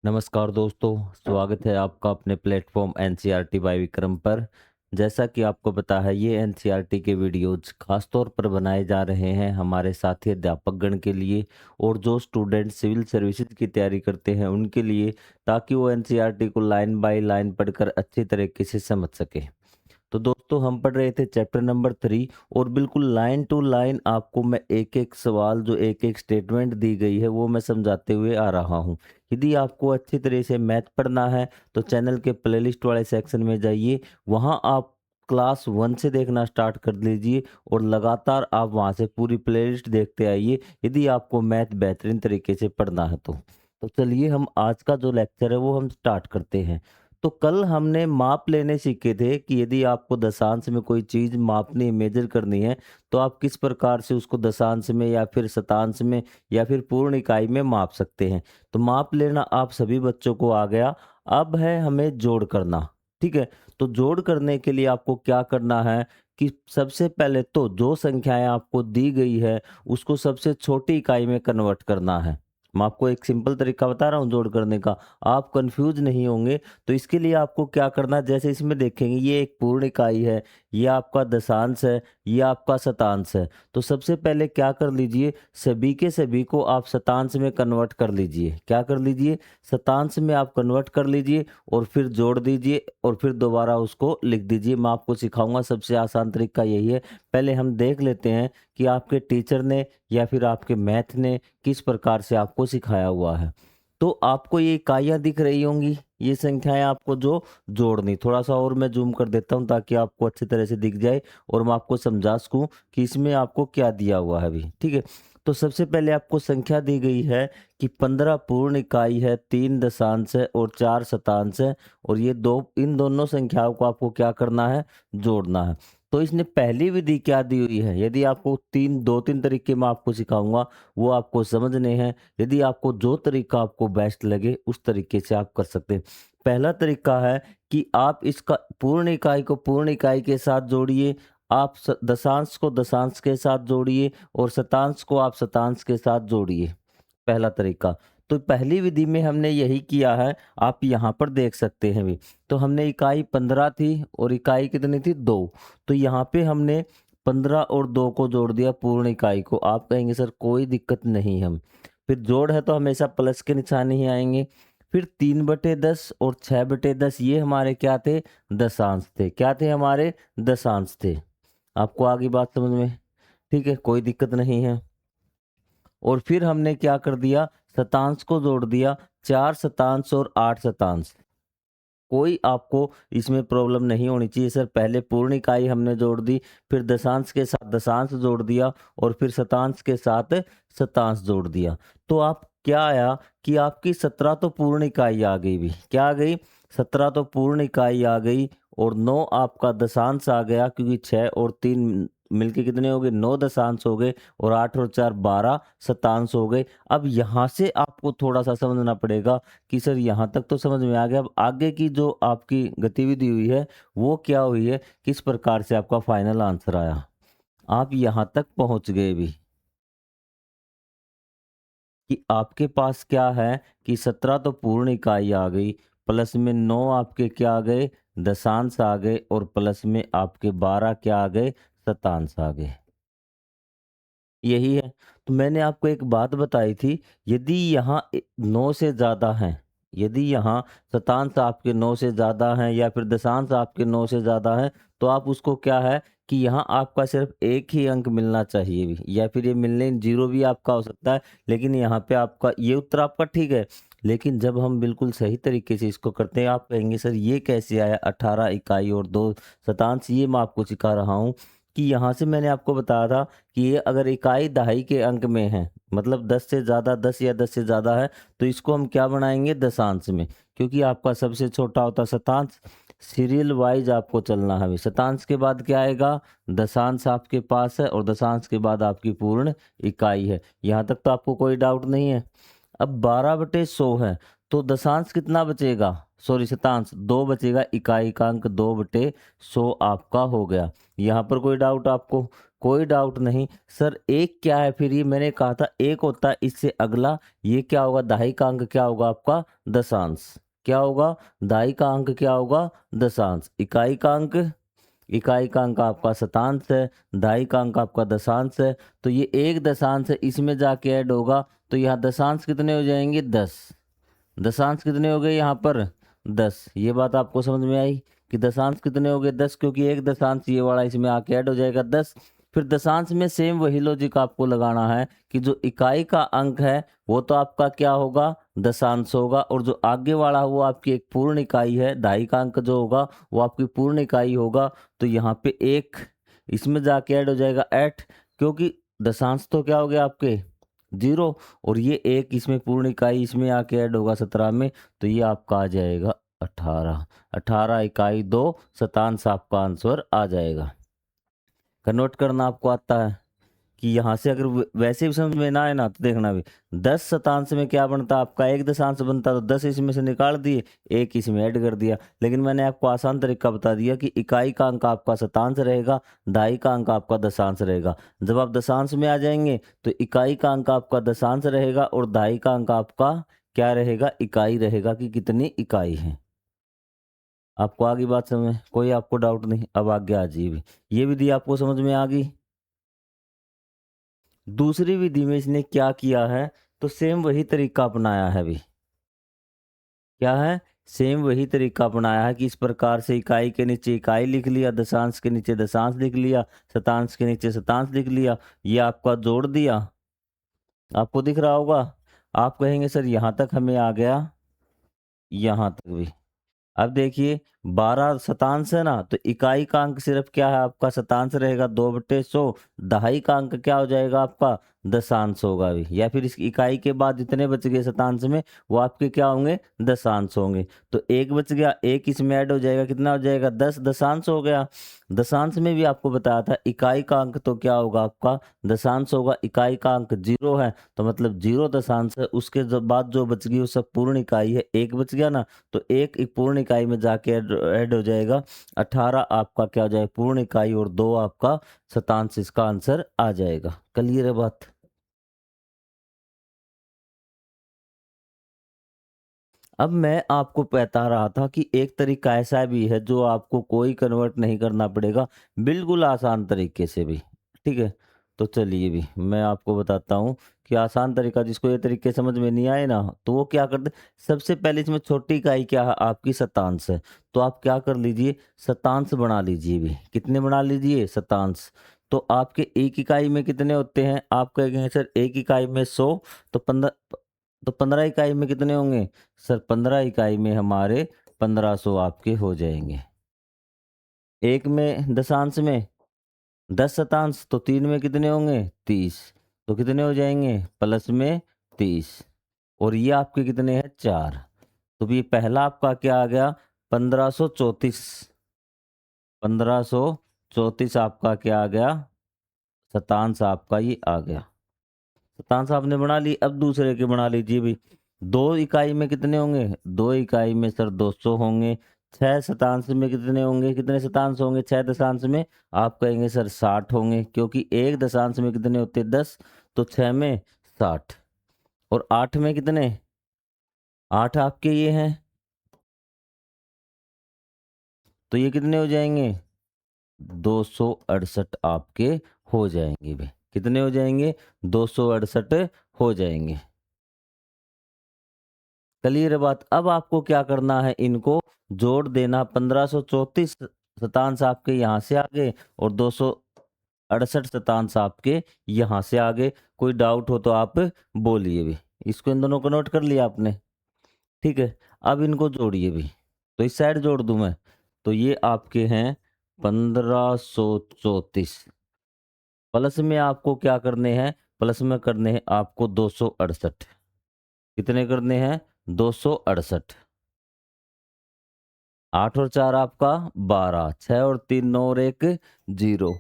नमस्कार दोस्तों, स्वागत है आपका अपने प्लेटफॉर्म एनसीईआरटी बाय विक्रम पर। जैसा कि आपको पता है, ये एनसीईआरटी के वीडियोज़ खास तौर पर बनाए जा रहे हैं हमारे साथी अध्यापकगण के लिए और जो स्टूडेंट सिविल सर्विसेज की तैयारी करते हैं उनके लिए, ताकि वो एनसीईआरटी को लाइन बाय लाइन पढ़कर अच्छी तरीके से समझ सकें। तो दोस्तों, हम पढ़ रहे थे चैप्टर नंबर 3 और बिल्कुल लाइन टू लाइन आपको मैं एक एक सवाल, जो एक एक स्टेटमेंट दी गई है, वो मैं समझाते हुए आ रहा हूँ। यदि आपको अच्छी तरह से मैथ पढ़ना है तो चैनल के प्लेलिस्ट वाले सेक्शन में जाइए, वहाँ आप क्लास 1 से देखना स्टार्ट कर लीजिए और लगातार आप वहाँ से पूरी प्लेलिस्ट देखते आइए, यदि आपको मैथ बेहतरीन तरीके से पढ़ना है तो चलिए हम आज का जो लेक्चर है वो हम स्टार्ट करते हैं। तो कल हमने माप लेने सीखे थे कि यदि आपको दशांश में कोई चीज़ मापनी, मेजर करनी है, तो आप किस प्रकार से उसको दशांश में या फिर शतांश में या फिर पूर्ण इकाई में माप सकते हैं। तो माप लेना आप सभी बच्चों को आ गया। अब है हमें जोड़ करना। ठीक है? तो जोड़ करने के लिए आपको क्या करना है कि सबसे पहले तो जो संख्याएँ आपको दी गई है, उसको सबसे छोटी इकाई में कन्वर्ट करना है। मैं आपको एक सिंपल तरीका बता रहा हूँ जोड़ करने का, आप कंफ्यूज नहीं होंगे। तो इसके लिए आपको क्या करना है, जैसे इसमें देखेंगे ये एक पूर्ण इकाई है, ये आपका दशांश है, ये आपका शतांश है। तो सबसे पहले क्या कर लीजिए, सभी के सभी को आप शतांश में कन्वर्ट कर लीजिए। क्या कर लीजिए, शतांश में आप कन्वर्ट कर लीजिए और फिर जोड़ दीजिए और फिर दोबारा उसको लिख दीजिए। मैं आपको सिखाऊंगा, सबसे आसान तरीका यही है। पहले हम देख लेते हैं कि आपके टीचर ने या फिर आपके मैथ ने किस प्रकार से आपको सिखाया हुआ है। तो आपको ये इकाइयाँ दिख रही होंगी, ये संख्याएँ आपको जो जोड़नी। थोड़ा-सा और मैं ज़ूम कर देता हूँ ताकि आपको अच्छी तरह से दिख जाए और मैं आपको समझा सकूँ कि इसमें आपको क्या दिया हुआ है अभी, ठीक है? तो सबसे पहले आपको संख्या दी गई है कि 15 पूर्ण इकाई है, 3 दशांश है और 4 शतांश है और ये इन दोनों संख्याओं को आपको क्या करना है, जोड़ना है। तो इसने पहली विधि क्या दी हुई है, यदि आपको 2-3 तरीके मैं आपको सिखाऊँगा, वो आपको समझने हैं। यदि आपको जो तरीका आपको बेस्ट लगे उस तरीके से आप कर सकते हैं। पहला तरीका है कि आप इसका पूर्ण इकाई को पूर्ण इकाई के साथ जोड़िए, आप दशांश को दशांश के साथ जोड़िए और शतांश को आप शतांश के साथ जोड़िए। पहला तरीका। तो पहली विधि में हमने यही किया है, आप यहाँ पर देख सकते हैं भी। तो हमने इकाई 15 थी और इकाई कितनी थी, 2। तो यहाँ पे हमने 15 और 2 को जोड़ दिया पूर्ण इकाई को। आप कहेंगे सर कोई दिक्कत नहीं हम। फिर जोड़ है तो हमेशा प्लस के निशान ही आएँगे। फिर 3/10 और 6/10 ये हमारे क्या थे, दशांश थे। क्या थे हमारे, दशांश थे। आपको आ गई बात समझ में? ठीक है, कोई दिक्कत नहीं है। और फिर हमने क्या कर दिया, शतांश को जोड़ दिया, 4 शतांश और 8 शतांश। कोई आपको इसमें प्रॉब्लम नहीं होनी चाहिए सर। पहले पूर्ण इकाई हमने जोड़ दी, फिर दशांश के साथ दशांश जोड़ दिया और फिर शतांश के साथ शतांश जोड़ दिया। तो आप क्या आया कि आपकी 17 तो पूर्ण इकाई आ गई भी। क्या आ गई, 17 तो पूर्ण इकाई आ गई और 9 आपका दशांश आ गया, क्योंकि 6 और 3 मिलके कितने हो गए, 9 दशांश हो गए और 8 और 4 12 शतांश हो गए। अब यहाँ से आपको थोड़ा-सा समझना पड़ेगा कि सर यहाँ तक तो समझ में आ गया। अब आगे की जो आपकी गतिविधि हुई है, वो क्या हुई है, किस प्रकार से आपका फाइनल आंसर आया। आप यहाँ तक पहुँच गए भी कि आपके पास क्या है कि 17 तो पूर्ण इकाई आ गई, प्लस में 9 आपके क्या आ गए, दशांश आ गए और प्लस में आपके 12 क्या आ गए, शतांश आ गए। यही है। तो मैंने आपको एक बात बताई थी, यदि यहाँ 9 से ज़्यादा हैं, यदि यहाँ शतांश आपके 9 से ज़्यादा हैं या फिर दशांश आपके 9 से ज़्यादा हैं, तो आप उसको क्या है कि यहाँ आपका सिर्फ एक ही अंक मिलना चाहिए भी, या फिर ये मिलने जीरो भी आपका हो सकता है, लेकिन यहाँ पे आपका ये उत्तर आपका ठीक है। लेकिन जब हम बिल्कुल सही तरीके से इसको करते हैं, आप कहेंगे सर ये कैसे आया, 18 इकाई और 2 शतांश, ये मैं आपको सिखा रहा हूँ कि यहाँ से मैंने आपको बताया था कि ये अगर इकाई दहाई के अंक में है, मतलब 10 से ज़्यादा, 10 या 10 से ज़्यादा है, तो इसको हम क्या बनाएँगे, दशांश में, क्योंकि आपका सबसे छोटा होता है शतांश। सीरियल वाइज़ आपको चलना है अभी। शतांश के बाद क्या आएगा, दशांश आपके पास है और दशांश के बाद आपकी पूर्ण इकाई है। यहाँ तक तो आपको कोई डाउट नहीं है। अब 12/100 है, तो दशांश कितना बचेगा, सॉरी शतांश 2 बचेगा, इकाई का अंक 2/100 आपका हो गया। यहाँ पर कोई डाउट आपको? कोई डाउट नहीं। सर एक क्या है फिर? ये मैंने कहा था एक होता है, इससे अगला ये क्या होगा? दहाई का अंक क्या होगा आपका? दशांश। क्या होगा? दहाई का अंक क्या होगा? दशांश। इकाई का अंक आपका शतांश है, दहाई का अंक आपका दशांश है। तो ये एक दशांश है, इसमें जाके ऐड होगा तो यहाँ दशांश कितने हो जाएंगे? 10। दशांश कितने हो गए यहाँ पर? 10। ये बात आपको समझ में आई कि दशांश कितने हो गए? 10, क्योंकि एक दशांश ये वाला इसमें आके ऐड हो जाएगा 10। फिर दशांश में सेम वही लॉजिक आपको लगाना है कि जो इकाई का अंक है वो तो आपका क्या होगा? दशांश होगा, और जो आगे वाला वो आपकी एक पूर्ण इकाई है, दहाई का अंक जो होगा वो आपकी पूर्ण इकाई होगा। तो यहाँ पे एक इसमें जाके ऐड हो जाएगा 8, क्योंकि दशांश तो क्या हो गया आपके? 0, और ये एक इसमें पूर्ण इकाई इसमें आके ऐड होगा 17 में, तो ये आपका आ जाएगा 18। 18 इकाई 2 शतांश आपका आंसर आ जाएगा। कन्वर्ट करना आपको आता है कि यहाँ से अगर वैसे भी समझ में ना आए ना तो देखना भी 10 शतांश में क्या बनता आपका? एक दशांश बनता, तो 10 इसमें से निकाल दिए, एक इसमें ऐड कर दिया। लेकिन मैंने आपको आसान तरीका बता दिया कि इकाई का अंक आपका शतांश रहेगा, दहाई का अंक आपका दशांश रहेगा। जब आप दशांश में आ जाएंगे तो इकाई का अंक आपका दशांश रहेगा और दहाई का अंक आपका क्या रहेगा? इकाई रहेगा कि कितनी इकाई है। आपको आगे बात समझ में? कोई आपको डाउट नहीं? अब आगे आ जाइए। ये विधि आपको समझ में आ गई। दूसरी विधि में इसने क्या किया है? तो सेम वही तरीका अपनाया है भी। क्या है? सेम वही तरीका अपनाया है कि इस प्रकार से इकाई के नीचे इकाई लिख लिया, दशांश के नीचे दशांश लिख लिया, शतांश के नीचे शतांश लिख लिया, ये आपका जोड़ दिया। आपको दिख रहा होगा। आप कहेंगे सर यहाँ तक हमें आ गया, यहाँ तक भी। अब देखिए 12 शतांश है ना, तो इकाई का अंक सिर्फ क्या है आपका? शतांश रहेगा 2/100। दहाई का अंक क्या हो जाएगा आपका? दशांश होगा भी, या फिर इस इकाई के बाद जितने बच गए शतांश में वो आपके क्या होंगे? दशांश होंगे। तो एक बच गया, एक इसमें ऐड हो जाएगा, कितना हो जाएगा? 10 दशांश हो गया। दशांश में भी आपको बताया था इकाई का अंक तो क्या होगा आपका? दशांश होगा। इकाई का अंक 0 है तो मतलब 0 दशांश है, उसके बाद जो बच गई वो सब पूर्ण इकाई है। एक बच गया ना, तो एक पूर्ण इकाई में जाके ऐड हो जाएगा। 18 आपका क्या हो जाएगा? पूर्ण इकाई, और 2 आपका शतांश। इसका आंसर आ जाएगा। क्लियर है बात? अब मैं आपको बता रहा था कि एक तरीका ऐसा भी है जो आपको कोई कन्वर्ट नहीं करना पड़ेगा, बिल्कुल आसान तरीके से भी। ठीक है, तो चलिए भी मैं आपको बताता हूँ कि आसान तरीका, जिसको ये तरीके समझ में नहीं आए ना तो वो क्या करते। सबसे पहले इसमें छोटी इकाई क्या है आपकी? शतांश है। तो आप क्या कर लीजिए? शतांश बना लीजिए भी। कितने बना लीजिए? शतांश। तो आपके एक इकाई में कितने होते हैं? आप कहेंगे सर एक इकाई में 100, तो 15, तो 15 इकाई में कितने होंगे? सर 15 इकाई में हमारे 1500 आपके हो जाएंगे। एक में दशांश में 10 शतांश, तो 3 में कितने होंगे? 30, तो कितने हो जाएंगे? प्लस में 30, और ये आपके कितने हैं? 4। तो ये पहला आपका क्या आ गया? 1534। 1534 आपका क्या आ गया? शतांश आपका ये आ गया। शतांश आपने बना ली। अब दूसरे के बना लीजिए भी। 2 इकाई में कितने होंगे? 2 इकाई में सर 200 होंगे। 6 शतांश में कितने होंगे? कितने शतांश होंगे 6 दशांश में? आप कहेंगे सर 60 होंगे, क्योंकि एक दशांश में कितने होते हैं? 10, तो 6 में 60, और 8 में कितने? 8 आपके ये हैं, तो ये कितने हो जाएंगे? 268 आपके हो जाएंगे भी। कितने हो जाएंगे? 268 हो जाएंगे। क्लियर है बात? अब आपको क्या करना है? इनको जोड़ देना। 1534 शतांश आपके यहाँ से आ गए, और 268 शतांश आपके यहाँ से आ गए। कोई डाउट हो तो आप बोलिए भी। इसको इन दोनों को नोट कर लिया आपने? ठीक है, अब इनको जोड़िए भी। तो इस साइड जोड़ दूं मैं, तो ये आपके हैं 1534। प्लस में आपको क्या करने हैं? प्लस में करने हैं आपको 268। कितने करने हैं? 268। 8 और 4 आपका 12, 6 और 3 9 और 1 0।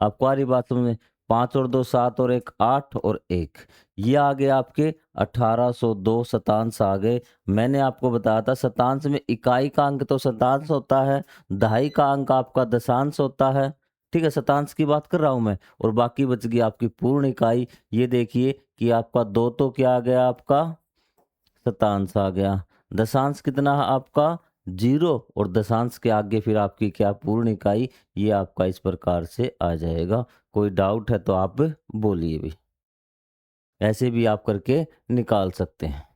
आपको आ रही बात समझ में? 5 और 2 7 और 1 8 और 1, ये आ गए आपके 1802 शतांश आ गए। मैंने आपको बताया था शतांश में इकाई का अंक तो शतांश होता है, दहाई का अंक आपका दशांश होता है। ठीक है, शतांश की बात कर रहा हूँ मैं, और बाकी बच गई आपकी पूर्ण इकाई। ये देखिए कि आपका 2 तो क्या आ गया आपका शतांश आ गया। दशांश कितना है आपका 0, और दशांश के आगे फिर आपकी क्या पूर्ण इकाई, ये आपका इस प्रकार से आ जाएगा। कोई डाउट है तो आप बोलिए भी, ऐसे भी आप करके निकाल सकते हैं।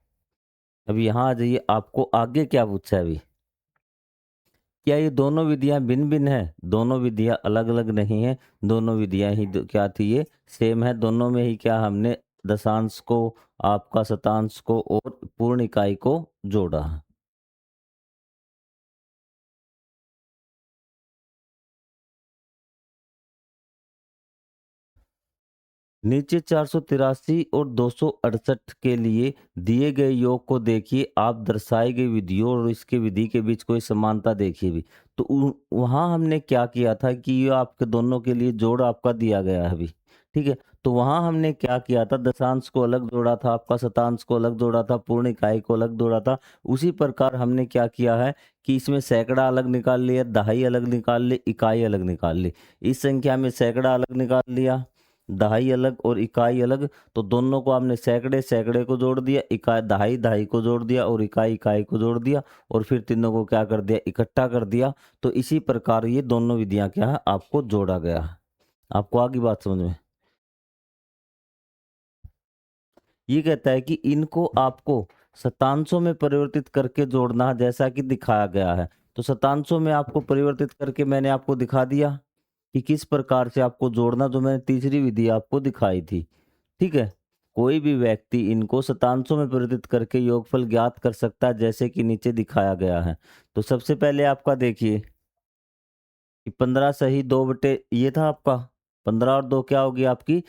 अभी यहाँ आ जाइए, आपको आगे क्या पूछा है अभी? क्या ये दोनों विधियां भिन्न भिन्न है? दोनों विधियां अलग अलग नहीं है, दोनों विधियां ही क्या थी, ये सेम है। दोनों में ही क्या हमने दशांश को, आपका शतांश को और पूर्ण इकाई को जोड़ा है। नीचे 483 और 268 के लिए दिए गए योग को देखिए, आप दर्शाई गई विधियों और इसके विधि के बीच कोई समानता देखिए भी। तो वहां हमने क्या किया था कि ये आपके दोनों के लिए जोड़ आपका दिया गया है अभी, ठीक है। तो वहां हमने क्या किया था, दशांश को अलग जोड़ा था, आपका शतांश को अलग जोड़ा था, पूर्ण इकाई को अलग जोड़ा था। उसी प्रकार हमने क्या किया है कि इसमें सैकड़ा अलग निकाल लिया, दहाई अलग निकाल ली, इकाई अलग निकाल ली। इस संख्या में सैकड़ा अलग निकाल लिया, दहाई अलग और इकाई अलग, तो दोनों को आपने सैकड़े सैकड़े को जोड़ दिया, इकाई दहाई दहाई को जोड़ दिया और इकाई इकाई को जोड़ दिया, और फिर तीनों को क्या कर दिया, इकट्ठा कर दिया। तो इसी प्रकार ये दोनों विधियां क्या है, आपको जोड़ा गया है। आपको आगे बात समझ में? ये कहता है कि इनको आपको शतांशों में परिवर्तित करके जोड़ना है, जैसा कि दिखाया गया है। तो शतांशों में आपको परिवर्तित करके मैंने आपको दिखा दिया कि किस प्रकार से आपको जोड़ना, जो मैंने तीसरी विधि आपको दिखाई थी, ठीक है। कोई भी व्यक्ति इनको शतांशों में परिवर्तित करके योगफल ज्ञात कर सकता है, जैसे कि नीचे दिखाया गया है। तो सबसे पहले आपका देखिए कि 15 सही 2 बटे ये था आपका, 15 और 2 क्या होगी आपकी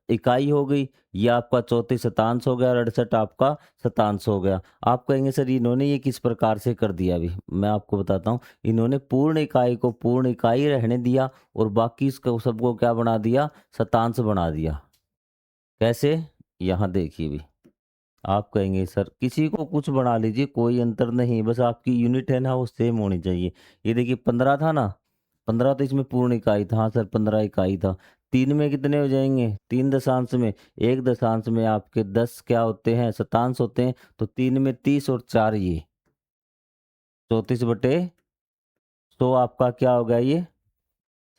इकाई हो गई। ये आपका 34 शतांश हो गया और 68 आपका शतांश हो गया। आप कहेंगे सर इन्होंने ये किस प्रकार से कर दिया, अभी मैं आपको बताता हूँ। इन्होंने पूर्ण इकाई को पूर्ण इकाई रहने दिया और बाकी इसको सबको क्या बना दिया, शतांश बना दिया। कैसे? यहाँ देखिए भी, आप कहेंगे सर किसी को कुछ बना लीजिए, कोई अंतर नहीं, बस आपकी यूनिट है ना वो सेम होनी चाहिए। ये देखिए 15 था ना, 15 तो इसमें पूर्ण इकाई था, हाँ सर 15 इकाई था। 3 में कितने हो जाएंगे, 3 दशांश में, एक दशांश में आपके 10 क्या होते हैं, शतांश होते हैं। तो 3 में 30 और 4 ये 34/100 आपका क्या हो गया, ये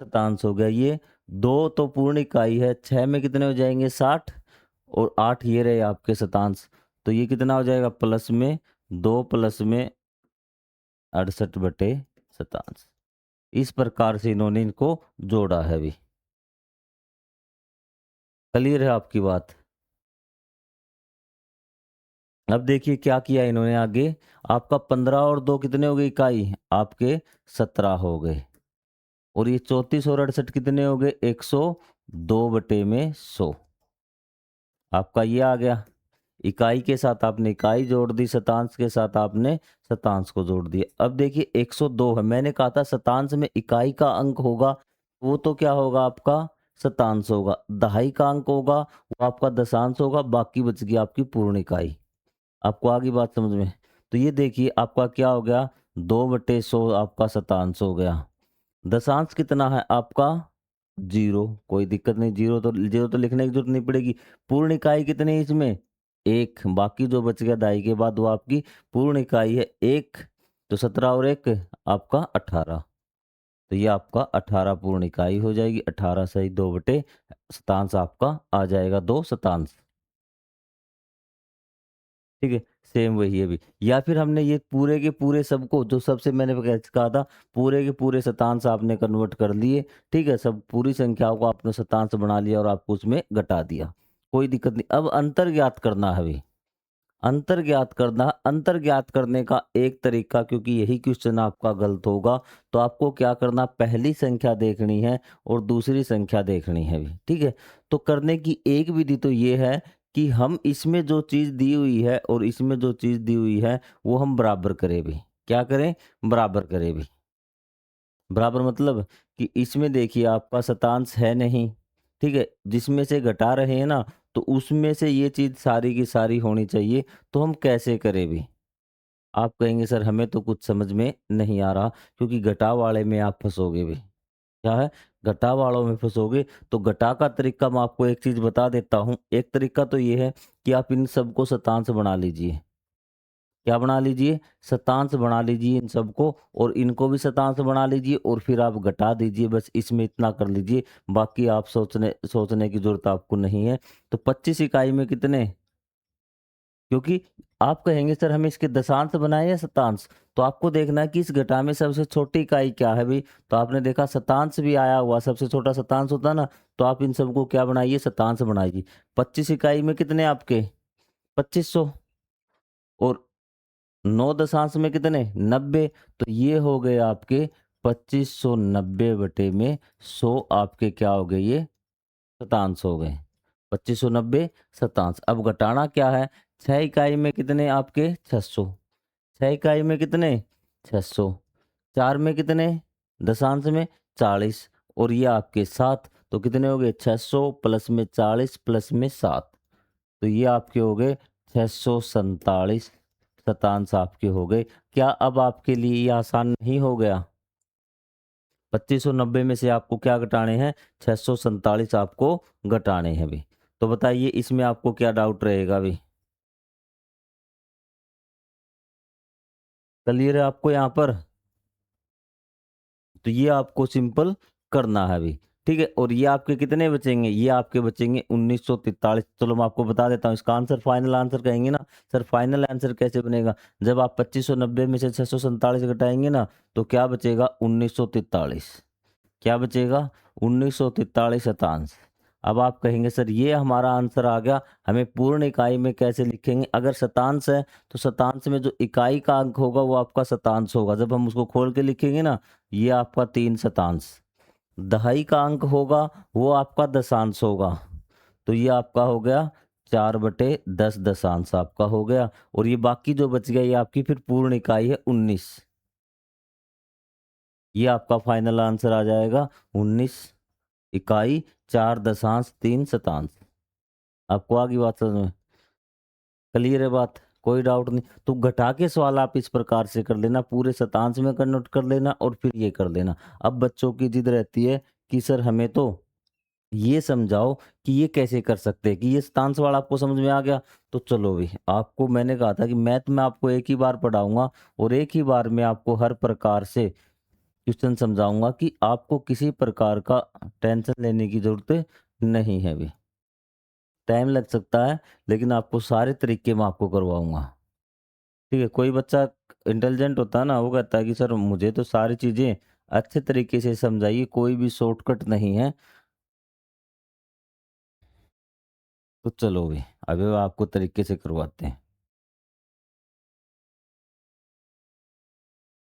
शतांश हो गया। ये 2 तो पूर्ण इकाई है, 6 में कितने हो जाएंगे 60, और 8 ये रहे आपके शतांश। तो ये कितना हो जाएगा प्लस में 2 प्लस में 68/शतांश। इस प्रकार से इन्होंने इनको जोड़ा है अभी। क्लियर है आपकी बात? अब देखिए क्या किया इन्होंने आगे, आपका 15 और 2 कितने हो गए इकाई, आपके 17 हो गए। और ये 34 और 68 कितने हो गए, 102/100 आपका ये आ गया। इकाई के साथ आपने इकाई जोड़ दी, शतांश के साथ आपने शतांश को जोड़ दिया। अब देखिए 102 है, मैंने कहा था शतांश में इकाई का अंक होगा, वो तो क्या होगा आपका शतांश होगा। दहाई का अंक होगा, वो आपका दशांश होगा, बाकी बच गई आपकी पूर्ण इकाई। आपको आगे बात समझ में? तो ये देखिए आपका क्या हो गया, 2/100 आपका शतांश हो गया। दशांश कितना है आपका 0, कोई दिक्कत नहीं, जीरो तो लिखने की जरूरत नहीं पड़ेगी। पूर्ण इकाई कितनी है इसमें, 1, बाकी जो बच गया दाई के बाद वो आपकी पूर्ण इकाई है 1। तो 17 और 1 आपका 18, तो ये आपका 18 पूर्ण इकाई हो जाएगी। 18 सही 2 बटे शतांश आपका आ जाएगा 2 शतांश, ठीक है। सेम वही है भी, या फिर हमने ये पूरे के पूरे सबको, जो सबसे मैंने कहा था, पूरे के पूरे शतांश आपने कन्वर्ट कर लिए, ठीक है। सब पूरी संख्याओं को आपने शतांश बना लिया और आपको उसमें घटा दिया, कोई दिक्कत नहीं। अब अंतर ज्ञात करना है अभी, अंतर ज्ञात करना। अंतर ज्ञात करने का एक तरीका, क्योंकि यही क्वेश्चन आपका गलत होगा, तो आपको क्या करना, पहली संख्या देखनी है और दूसरी संख्या देखनी है भी, ठीक है। तो करने की एक विधि तो ये है कि हम इसमें जो चीज दी हुई है और इसमें जो चीज दी हुई है वो हम बराबर करें भी। क्या करें, बराबर करें भी। बराबर मतलब कि इसमें देखिए आपका शतांश है नहीं, ठीक है, जिसमें से घटा रहे हैं ना, तो उसमें से ये चीज सारी की सारी होनी चाहिए। तो हम कैसे करें भी? आप कहेंगे सर हमें तो कुछ समझ में नहीं आ रहा, क्योंकि घटाव वाले में आप फंसोगे भी। क्या है, घटा वालों में फँसोगे। तो घटा का तरीका मैं आपको एक चीज़ बता देता हूँ। एक तरीका तो ये है कि आप इन सबको शतांश बना लीजिए। क्या बना लीजिए? शतांश बना लीजिए इन सबको, और इनको भी शतांश बना लीजिए, और फिर आप घटा दीजिए। बस इसमें इतना कर लीजिए, बाकी आप सोचने सोचने की ज़रूरत आपको नहीं है। तो 25 इकाई में कितने? क्योंकि आप कहेंगे सर हमें इसके दशांश बनाए या शतांश? तो आपको देखना है कि इस घटा में सबसे छोटी इकाई क्या है भई? तो आपने देखा शतांश भी आया हुआ, सबसे छोटा शतांश होता है ना? तो आप इन सबको क्या बनाइए? शतांश बनाइए। 25 इकाई में कितने आपके? 2500। और 9 दशांश में कितने? 90। तो ये हो गए आपके 2590 बटे में 100, आपके क्या हो गए ये? शतांश हो गए। 2590 शतांश। अब घटाना क्या है? 6 इकाई में कितने आपके? 600। 6 इकाई में कितने? 600। 4 में कितने? दशांश में 40, और ये आपके 7। तो कितने हो गए? 600 प्लस में 40 प्लस में 7। तो ये आपके हो गए 647 शतांश आपके हो गए। क्या अब आपके लिए ये आसान नहीं हो गया? 2590 में से आपको क्या घटाने हैं? 647 आपको घटाने हैं भी। तो बताइए इसमें आपको क्या डाउट रहेगा अभी? क्लियर है आपको यहाँ पर? तो ये आपको सिंपल करना है अभी, ठीक है। और ये आपके कितने बचेंगे? ये आपके बचेंगे 1943। चलो मैं आपको बता देता हूँ इसका आंसर। फाइनल आंसर कहेंगे ना सर, फाइनल आंसर कैसे बनेगा? जब आप 2590 में से 647 घटाएंगे ना, तो क्या बचेगा? 1943। क्या बचेगा? 1943 शतांश। अब आप कहेंगे सर ये हमारा आंसर आ गया, हमें पूर्ण इकाई में कैसे लिखेंगे? अगर शतांश है तो शतांश में जो इकाई का अंक होगा वो आपका शतांश होगा। जब हम उसको खोल के लिखेंगे ना, ये आपका 3 शतांश। दहाई का अंक होगा वो आपका दशांश होगा। तो ये आपका हो गया 4/10 दशांश आपका हो गया। और ये बाकी जो बच गया ये आपकी फिर पूर्ण इकाई है 19। ये आपका फाइनल आंसर आ जाएगा 19 इकाई 4.3 शतांश। आपको आगे बात समझ में? क्लियर है बात? कोई डाउट नहीं। तो घटा के सवाल आप इस प्रकार से कर लेना, पूरे शतांश में कन्वर्ट कर लेना और फिर ये कर लेना। अब बच्चों की जिद रहती है कि सर हमें तो ये समझाओ कि ये कैसे कर सकते हैं, कि ये शतांश वाला आपको समझ में आ गया। तो चलो भी, आपको मैंने कहा था कि मैथ में आपको एक ही बार पढ़ाऊंगा, और एक ही बार में आपको हर प्रकार से क्वेश्चन समझाऊंगा, कि आपको किसी प्रकार का टेंशन लेने की ज़रूरत नहीं है अभी। टाइम लग सकता है, लेकिन आपको सारे तरीके मैं आपको करवाऊँगा। ठीक है? कोई बच्चा इंटेलिजेंट होता है ना, वो कहता है कि सर मुझे तो सारी चीज़ें अच्छे तरीके से समझाइए, कोई भी शॉर्टकट नहीं है। तो चलो भी, अभी आपको तरीके से करवाते हैं।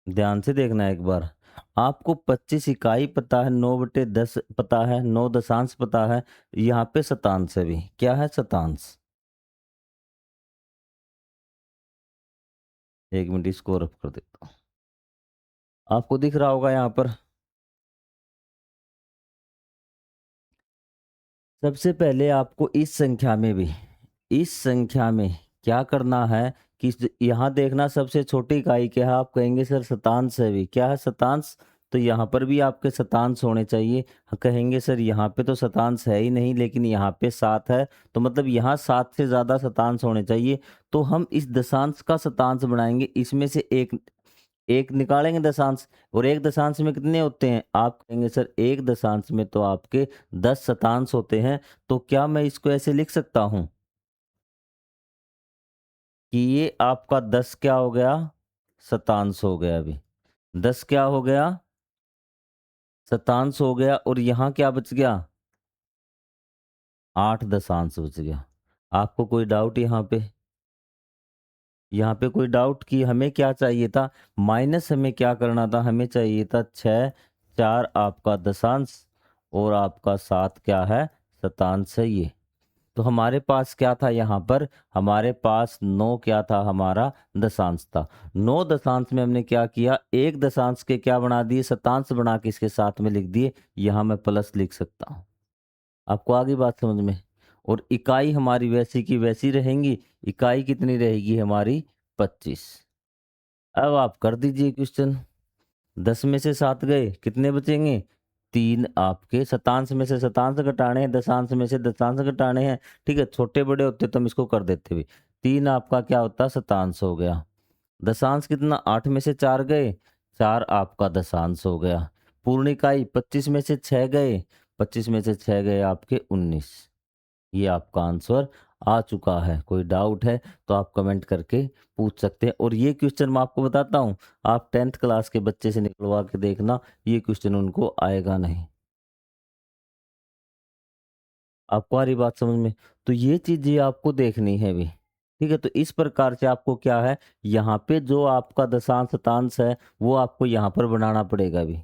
ध्यान से देखना एक बार। आपको 25 इकाई पता है, 9/10 पता है, 9 दशांश पता है, यहाँ पे शतांश है भी। क्या है? शतांश। 1 मिनट इसको रफ कर देता हूँ। आपको दिख रहा होगा यहाँ पर। सबसे पहले आपको इस संख्या में क्या करना है, कि यहाँ देखना सबसे छोटी इकाई क्या है? आप कहेंगे सर शतांश है भी। क्या है? शतांश। तो यहाँ पर भी आपके शतांश होने चाहिए। कहेंगे सर यहाँ पे तो शतांश है ही नहीं, लेकिन यहाँ पे 7 है, तो मतलब यहाँ 7 से ज़्यादा शतांश होने चाहिए। तो हम इस दशांश का शतांश बनाएंगे, इसमें से एक एक निकालेंगे दशांश। और एक दशांश में कितने होते हैं? आप कहेंगे सर एक दशांश में तो आपके 10 शतांश होते हैं। तो क्या मैं इसको ऐसे लिख सकता हूँ कि ये आपका 10 क्या हो गया? शतांश हो गया अभी। 10 क्या हो गया? शतांश हो गया। और यहाँ क्या बच गया? 8 दशांश बच गया। आपको कोई डाउट यहाँ पे? यहाँ पे कोई डाउट कि हमें क्या चाहिए था? माइनस हमें क्या करना था? हमें चाहिए था 6, 4 आपका दशांश, और आपका 7 क्या है? शतांश है ये। तो हमारे पास क्या था यहाँ पर? हमारे पास 9 क्या था? हमारा दशांश था। 9 दशांश में हमने क्या किया? एक दशांश के क्या बना दिए? शतांश बना के इसके साथ में लिख दिए। यहाँ मैं प्लस लिख सकता हूँ। आपको आ गई बात समझ में? और इकाई हमारी वैसी की वैसी रहेंगी। इकाई कितनी रहेगी हमारी? 25। अब आप कर दीजिए क्वेश्चन। 10 में से 7 गए, कितने बचेंगे? 3 आपके शतांश में से शतांश घटाने हैं, दशांश में से दशांश घटाने हैं, ठीक है? छोटे-बड़े होते तो हम इसको कर देते भी। 3 आपका क्या होता है शतांश हो गया। दशांश कितना 8 में से 4 गए, 4 आपका दशांश हो गया। पूर्ण इकाई 25 में से 6 गए, 25 में से 6 गए आपके 19। ये आपका आंसर आ चुका है। कोई डाउट है तो आप कमेंट करके पूछ सकते हैं। और ये क्वेश्चन मैं आपको बताता हूँ, आप 10th क्लास के बच्चे से निकलवा के देखना, ये क्वेश्चन उनको आएगा नहीं। आपको आ रही बात समझ में? तो ये चीज़ें आपको देखनी है भी, ठीक है? तो इस प्रकार से आपको क्या है, यहाँ पे जो आपका दशांश शतांश है, वो आपको यहाँ पर बनाना पड़ेगा अभी।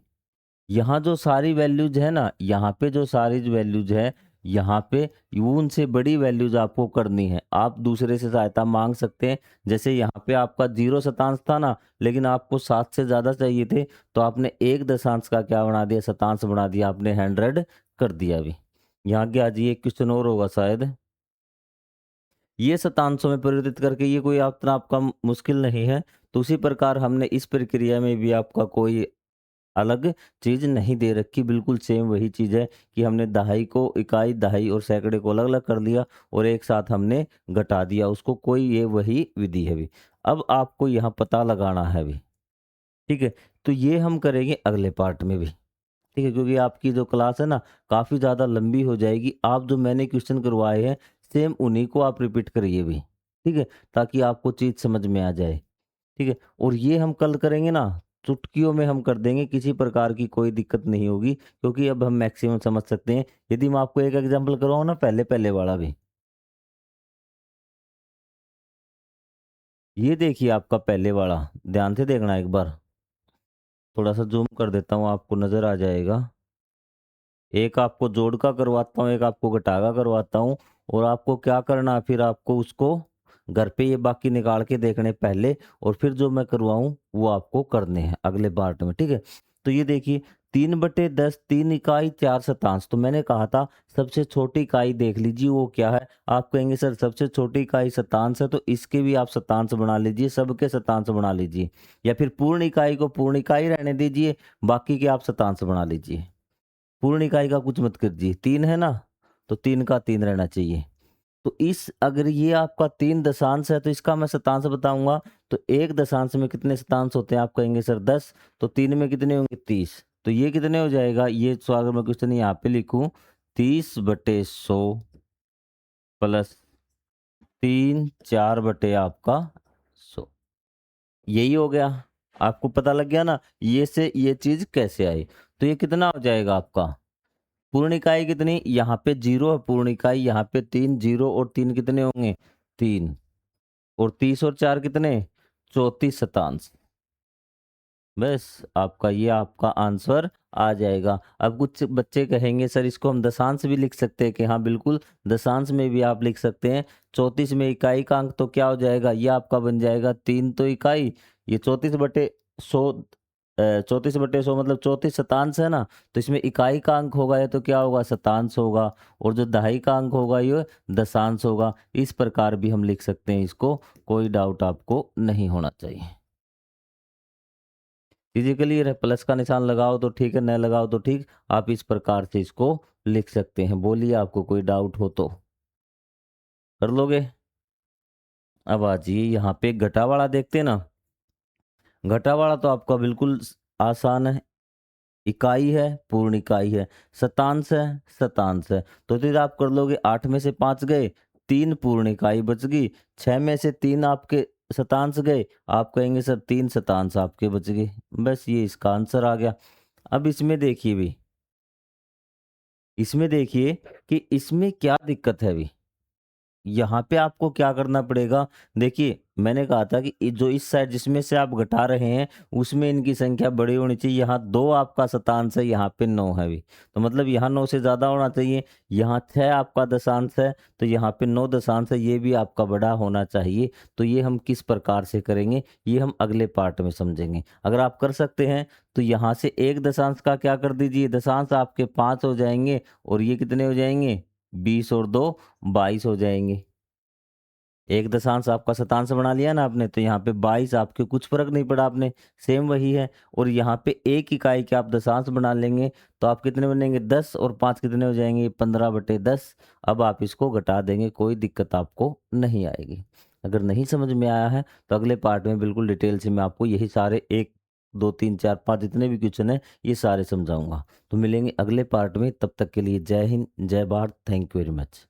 यहाँ जो सारी वैल्यूज है ना, यहाँ पे जो सारी वैल्यूज है, यहाँ पे उनसे बड़ी वैल्यूज आपको करनी है। आप दूसरे से सहायता मांग सकते हैं। जैसे यहाँ पे आपका 0 शतांश था ना, लेकिन आपको 7 से ज़्यादा चाहिए थे, तो आपने एक दशांश का क्या बना दिया, शतांश बना दिया, आपने 100 कर दिया अभी। यहाँ के आज ये क्वेश्चन और होगा शायद। ये शतांशों में परिवर्तित करके, ये कोई इतना आपका मुश्किल नहीं है। तो उसी प्रकार हमने इस प्रक्रिया में भी आपका कोई अलग चीज़ नहीं दे रखी, बिल्कुल सेम वही चीज़ है कि हमने दहाई को इकाई, दहाई और सैकड़े को अलग-अलग कर लिया और एक साथ हमने घटा दिया उसको, कोई ये वही विधि है अभी। अब आपको यहाँ पता लगाना है अभी, ठीक है? तो ये हम करेंगे अगले पार्ट में भी, ठीक है? क्योंकि आपकी जो क्लास है ना, काफ़ी ज़्यादा लंबी हो जाएगी। आप जो मैंने क्वेश्चन करवाए हैं, सेम उन्हीं को आप रिपीट करिए भी, ठीक है? ताकि आपको चीज़ समझ में आ जाए। ठीक है? और ये हम कल करेंगे ना, चुटकियों में हम कर देंगे, किसी प्रकार की कोई दिक्कत नहीं होगी, क्योंकि अब हम मैक्सिमम समझ सकते हैं। यदि मैं आपको एक एग्जांपल करवाऊँ ना, पहले-पहले वाला भी। ये देखिए आपका पहले वाला, ध्यान से देखना एक बार। थोड़ा-सा ज़ूम कर देता हूँ, आपको नज़र आ जाएगा। एक आपको जोड़ का करवाता हूँ, एक आपको घटा का करवाता हूँ और आपको क्या करना है, फिर आपको उसको घर पे ये बाकी निकाल के देखने पहले, और फिर जो मैं करवाऊँ वो आपको करने हैं अगले पार्ट में, ठीक है? तो ये देखिए 3/10 3 इकाई 4 शतांश, तो मैंने कहा था सबसे छोटी इकाई देख लीजिए वो क्या है? आप कहेंगे सर सबसे छोटी इकाई शतांश है, तो इसके भी आप शतांश बना लीजिए, सबके शतांश बना लीजिए, या फिर पूर्ण इकाई को पूर्ण इकाई रहने दीजिए, बाकी के आप शतांश बना लीजिए। पूर्ण इकाई का कुछ मत कीजिए। 3 है ना, तो 3 का 3 रहना चाहिए। तो इस अगर ये आपका 3 दशांश है, तो इसका मैं शतांश बताऊँगा, तो 1 दशांश में कितने शतांश होते हैं? आप कहेंगे सर 10, तो 3 में कितने होंगे? 30। तो ये कितने हो जाएगा? ये सो अगर मैं क्वेश्चन यहाँ पे लिखूँ, 30/100 प्लस 3 4 आपका 100, यही हो गया। आपको पता लग गया ना, ये से ये चीज़ कैसे आई? तो ये कितना हो जाएगा आपका? पूर्ण इकाई कितनी? यहाँ पे 0 है पूर्ण इकाई, यहाँ पे 3 0 और 3 कितने होंगे? 3 और 30 और 4 कितने? 34 शतांश। बस आपका ये आपका आंसर आ जाएगा। अब कुछ बच्चे कहेंगे सर इसको हम दशांश भी लिख सकते हैं, कि हाँ बिल्कुल दशांश में भी आप लिख सकते हैं। 34 में इकाई का अंक तो क्या हो जाएगा? ये आपका बन जाएगा 3 तो इकाई, ये 34/100 34/100 मतलब 34 शतांश है ना, तो इसमें इकाई का अंक होगा, ये तो क्या होगा? शतांश होगा, और जो दहाई का अंक होगा ये दशांश होगा। इस प्रकार भी हम लिख सकते हैं इसको, कोई डाउट आपको नहीं होना चाहिए। फिजिकली प्लस का निशान लगाओ तो ठीक है, न लगाओ तो ठीक। आप इस प्रकार से इसको लिख सकते हैं। बोलिए आपको कोई डाउट हो तो कर लोगे। अब आ जाइए यहाँ पे घटा वाला देखते हैं ना। घटा वाला तो आपका बिल्कुल आसान है। इकाई है, पूर्ण इकाई है, शतांश है, शतांश है। तो फिर आप कर लोगे, 8 में से 5 गए, 3 पूर्ण इकाई बच गई, 6 में से 3 आपके शतांश गए, आप कहेंगे सर 3 शतांश आपके बच गए। बस ये इसका आंसर आ गया। अब इसमें देखिए भी, इसमें देखिए कि इसमें क्या दिक्कत है अभी। यहाँ पे आपको क्या करना पड़ेगा? देखिए, मैंने कहा था कि जो इस साइड जिसमें से आप घटा रहे हैं, उसमें इनकी संख्या बड़ी होनी चाहिए। यहाँ 2 आपका शतांश है, यहाँ पे 9 है अभी। तो मतलब यहाँ 9 से ज़्यादा होना चाहिए। यहाँ 6 आपका दशांश है, तो यहाँ पे 9 दशांश है, ये भी आपका बड़ा होना चाहिए। तो ये हम किस प्रकार से करेंगे, ये हम अगले पार्ट में समझेंगे। अगर आप कर सकते हैं, तो यहाँ से 1 दशांश का क्या कर दीजिए, दशांश आपके 5 हो जाएँगे, और ये कितने हो जाएँगे? 20 और 2 22 हो जाएँगे। एक दशांश आपका शतांश बना लिया ना आपने, तो यहाँ पे 22 आपके कुछ फ़र्क नहीं पड़ा आपने, सेम वही है। और यहाँ पे 1 इकाई के आप दशांश बना लेंगे, तो आप कितने बनेंगे 10 और 5 कितने हो जाएँगे 15/10। अब आप इसको घटा देंगे, कोई दिक्कत आपको नहीं आएगी। अगर नहीं समझ में आया है, तो अगले पार्ट में बिल्कुल डिटेल से मैं आपको यही सारे 1, 2, 3, 4, 5 जितने भी क्वेश्चन हैं, ये सारे समझाऊँगा। तो मिलेंगे अगले पार्ट में, तब तक के लिए जय हिंद, जय Bharat, thank you very much.